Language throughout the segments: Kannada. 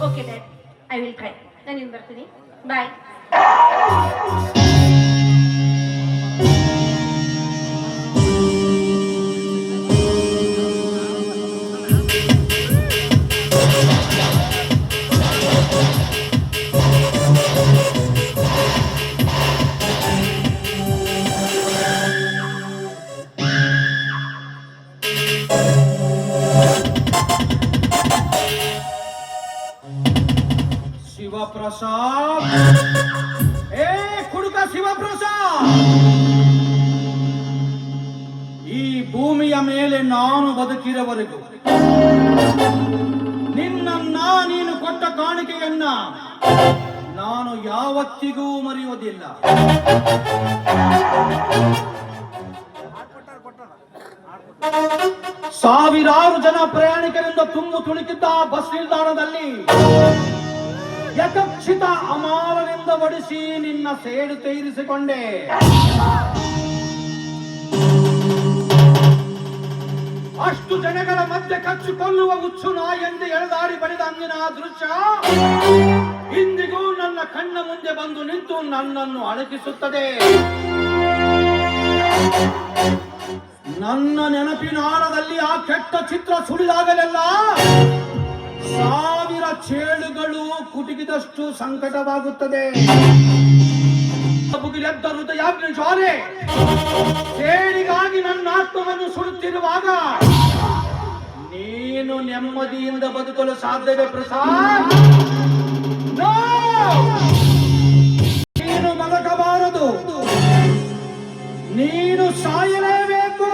Okay dad, I will try. ನಾನು ಇನ್ನು ಬರ್ತೀನಿ. ಬಾಯ್. ಶಿವಪ್ರಸಾದ್, ಏ ಕುಡುಕ ಶಿವಪ್ರಸಾದ್, ಈ ಭೂಮಿಯ ಮೇಲೆ ನಾನು ಬದುಕಿರುವವರೆಗೂ ನಿನ್ನನ್ನ ನೀನು ಕೊಟ್ಟ ಕಾಣಿಕೆಯನ್ನ ನಾನು ಯಾವತ್ತಿಗೂ ಮರೆಯುವುದಿಲ್ಲ. ಸಾವಿರಾರು ಜನ ಪ್ರಯಾಣಿಕರಿಂದ ತುಂಬು ತುಳುಕಿದ್ದ ಬಸ್ ನಿಲ್ದಾಣದಲ್ಲಿ ಯಥಕ್ಷಿತ ಅಮಾರನಿಂದ ಒಡಿಸಿ ನಿನ್ನ ಸೇಡು ತೀರಿಸಿಕೊಂಡೆ. ಅಷ್ಟು ಜನಗಳ ಮಧ್ಯೆ ಕಚ್ಚಿಕೊಳ್ಳುವ ಹುಚ್ಚು ನಾಯೆಂದು ಎಳೆದಾಡಿ ಬಡಿದ ಅಂದಿನ ದೃಶ್ಯ ಇಂದಿಗೂ ನನ್ನ ಕಣ್ಣ ಮುಂದೆ ಬಂದು ನಿಂತು ನನ್ನನ್ನು ಅಣಕಿಸುತ್ತದೆ. ನನ್ನ ನೆನಪಿನ ಆಳದಲ್ಲಿ ಆ ಕೆಟ್ಟ ಚಿತ್ರ ಸುಳಿದಾಗಲೆಲ್ಲ ಸಾವಿರ ಚೇಳುಗಳು ಕುಟುಕಿದಷ್ಟು ಸಂಕಟವಾಗುತ್ತದೆ. ಬುಗಿಲೆದ್ದ ಹೃದಯಾಗ್ನಿ ಜ್ವಾಲೆ ಸೇಡಿಗಾಗಿ ನನ್ನ ಆತ್ಮವನ್ನು ಸುಡುತ್ತಿರುವಾಗ ನೀನು ನೆಮ್ಮದಿಯಿಂದ ಬದುಕಲು ಸಾಧ್ಯವೇ ಪ್ರಸಾದ್? ನೀನು ಬದುಕಬಾರದು, ನೀನು ಸಾಯಲೇಬೇಕು.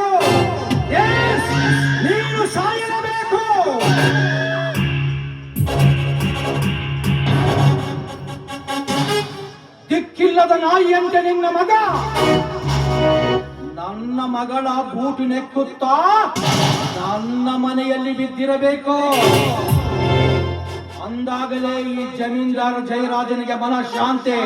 ನೀನು ಸಾಯಲೇಬೇಕು. ದಿಕ್ಕಿಲ್ಲದ ನಾಯಿಯಂತೆ ನಿನ್ನ ಮಗ ನನ್ನ ಮಗಳ ಬೂಟು ನೆಕ್ಕುತ್ತಾ ನನ್ನ ಮನೆಯಲ್ಲಿ ಬಿದ್ದಿರಬೇಕು. ಅಂದಾಗಲೇ ಈ ಜಮೀನ್ದಾರ ಜಯರಾಜನಿಗೆ ಮನಃಶಾಂತಿ.